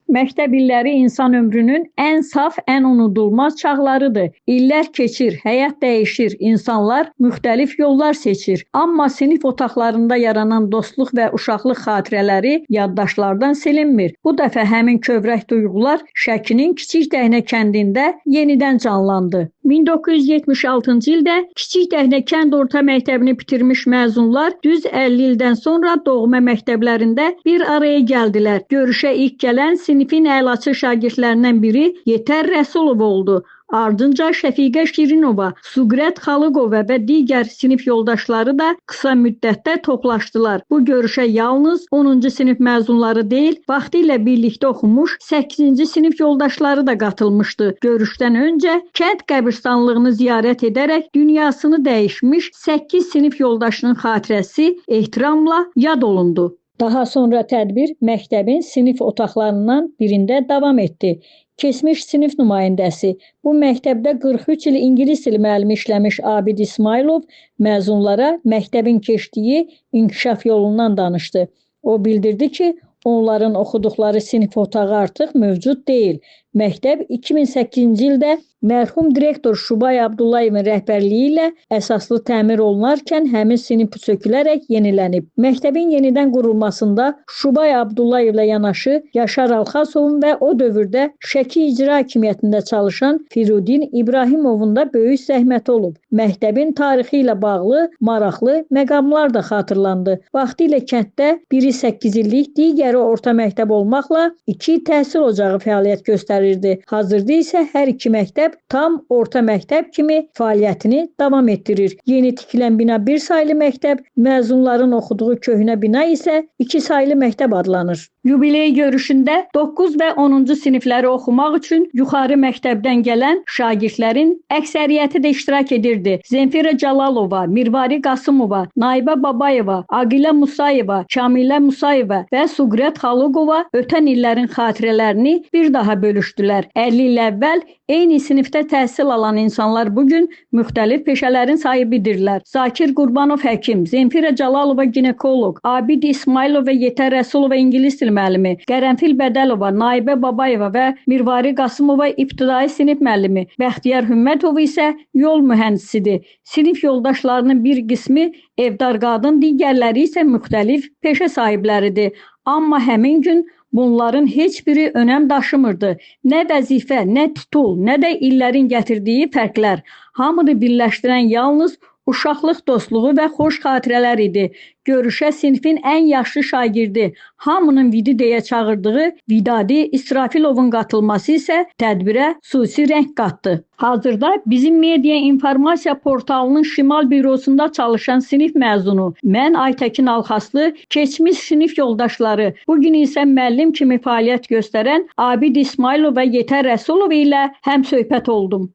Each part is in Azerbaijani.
Məktəb illəri insan ömrünün ən saf, ən unudulmaz çağlarıdır. İllər keçir, həyat dəyişir, insanlar müxtəlif yollar seçir. Amma sinif otaqlarında yaranan dostluq və uşaqlıq xatirələri yaddaşlardan silinmir. Bu dəfə həmin kövrək duyğular Şəkinin Kiçik Dəhnə kəndində yenidən canlandı. 1976-cı ildə Kiçik Dəhnə kənd orta məktəbini bitirmiş məzunlar düz 50 ildən sonra doğma məktəblərində bir araya gəldilər. Görüşə ilk gələn sinifin əlaçı şagirdlərindən biri Yetər Rəsulov oldu. Ardınca Şəfiqə Şirinova, Suqrət Xalıqova və digər sinif yoldaşları da qısa müddətdə toplaşdılar. Bu görüşə yalnız 10-cu sinif məzunları deyil, vaxtilə birlikdə oxumuş 8-ci sinif yoldaşları da qatılmışdı. Görüşdən öncə kənd qəbirstanlığını ziyarət edərək dünyasını dəyişmiş 8 sinif yoldaşının xatirəsi ehtiramla yad olundu. Daha sonra tədbir məktəbin sinif otaqlarından birində davam etdi. Keçmiş sinif nümayəndəsi, bu məktəbdə 43 il ingilis dili müəllimi işləmiş Abid İsmailov məzunlara məktəbin keçdiyi inkişaf yolundan danışdı. O bildirdi ki, onların oxuduqları sinif otağı artıq mövcud deyil. Məktəb 2008-ci ildə mərhum direktor Şubay Abdullayevin rəhbərliyi ilə əsaslı təmir olunarkən həmin sinif sökülərək yenilənib. Məktəbin yenidən qurulmasında Şubay Abdullayevlə yanaşı Yaşar Alxasovun və o dövrdə Şəki İcra Hakimiyyətində çalışan Firudin İbrahimovun da böyük zəhməti olub. Məktəbin tarixi ilə bağlı maraqlı məqamlar da xatırlandı. Vaxtilə kənddə biri 8 illik, digəri orta məktəb olmaqla 2 təhsil ocağı fəaliyyət göstərirdi. Hazırda isə hər iki məktəb tam orta məktəb kimi fəaliyyətini davam etdirir. Yeni tikilən bina bir saylı məktəb, məzunların oxuduğu köhnə bina isə 2 saylı məktəb adlanır. Yubiley görüşündə 9 və 10-cu sinifləri oxumaq üçün yuxarı məktəbdən gələn şagirdlərin əksəriyyəti də iştirak edirdi. Zemfira Calalova, Mirvari Qasımova, Naibə Babayeva, Aqilə Musayeva, Kamilə Musayeva və Suqrət Xalıqova ötən illərin xatirələrini bir daha bölüşdülər. 50 il əvvəl eyni sinifdə təhsil alan insanlar bugün müxtəlif peşələrin sahibidirlər. Zakir Qurbanov həkim, Zemfira Calalova ginekoloq, Abid İsmailov və Yetər Rəsulova ingilis dili müəllimi, Qərənfil Bədəlova, Naibə Babayeva və Mirvari Qasımova ibtidai sinif müəllimi, Bəxtiyar Hümmətov isə yol mühəndisidir. Sinif yoldaşlarının bir qismi evdar qadın, digərləri isə müxtəlif peşə sahibləridir. Amma həmin gün bunların heç biri önəm daşımırdı. Nə vəzifə, nə titul, nə də illərin gətirdiyi fərqlər. Hamını birləşdirən yalnız uşaqlıq dostluğu və xoş xatirələr idi. Görüşə sinifin ən yaşlı şagirdi, hamının Vidi deyə çağırdığı Vidadi İsrafilovun qatılması isə tədbirə xüsusi rəng qatdı. Hazırda bizim media informasiya portalının Şimal bürosunda çalışan sinif məzunu, mən Aytəkin Alxaslı, keçmiş sinif yoldaşları, bugün isə müəllim kimi fəaliyyət göstərən Abid İsmailov və Yetər Rəsulov ilə həmsöhbət oldum.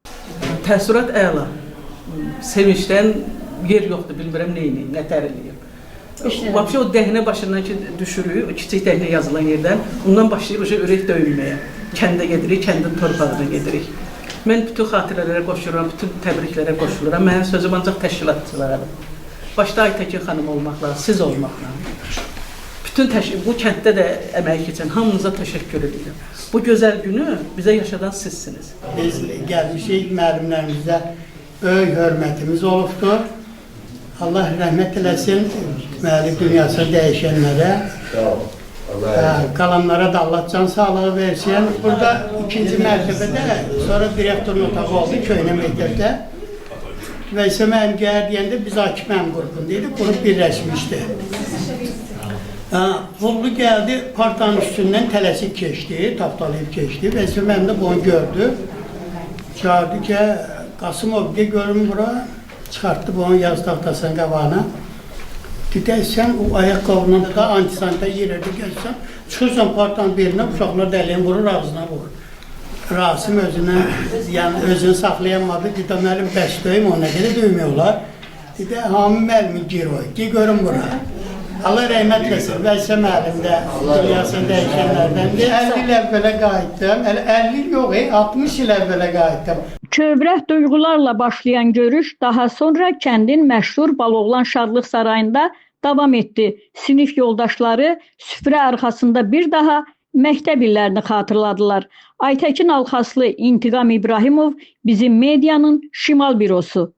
Təəssürat əla. Sevinçdən yer yoxdur, bilmirəm neyini, nə təriliyim. Vəbşə o dəhnə başından ki düşürük, o kiçik dəhnə yazılan yerdən, ondan başlayır ürək döyülməyə. Kəndə gedirik, kəndin torpağına gedirik. Mən bütün xatirələrə qoşuram, bütün təbriklərə qoşuluram. Mənim sözüm ancaq təşkilatçılardır. Başda Aytəkin xanım olmaqla, siz olmaqla. Bütün bu kənddə də əmək keçən hamınıza təşəkkür edirəm. Bu gözəl günü bizə yaşadan sizsiniz. Biz gəlmişik, müəllimlərimizə böyük hörmətimiz olubdur. Allah rəhmət eləsin müəllim dünyasını dəyişənlərə. Qalanlara da Allah can sağlığı versin. Burada ikinci mərtəbədə, sonra direktorun otağı oldu köhnə məktəbdə. Və isə mənim gəlir deyəndə biz Akif mənim qrupundaydı, qrup birləşmişdi. Pullu gəldi, partanın üstündən tələsik keçdi, taptalayıb keçdi və isə mənim də bunu gördü. Çağırdı ki, Qasımov, de görün bura, çıxartdı bunu yaz taxtasının qabağına. Dedi, sən o ayaqqabından da antisanitə yerərdə gəlsən, çıxırsan partanın belindən, uşaqlar dəliyini vurur, ağzına vurur. Rasim özünü saxlayamadı, dedi, müəllim bəs döyüm, ona görə döymüyorlar. Dedi, hamı müəllimin giroy, de görün bura. Allah rəhmət eləsin, vəzifə müəllimdə dünyasını dəyişənlərdəndir. 50 il əvvələ qayıtdım, 50 il yox, 60 il əvvələ qayıtdım. Kövrək duyğularla başlayan görüş daha sonra kəndin məşhur Baloğlan Şadlıq Sarayında davam etdi. Sinif yoldaşları süfrə arxasında bir daha məktəb illərini xatırladılar. Aytəkin Alxaslı, İntiqam İbrahimov, Bizim Medianın Şimal bürosu.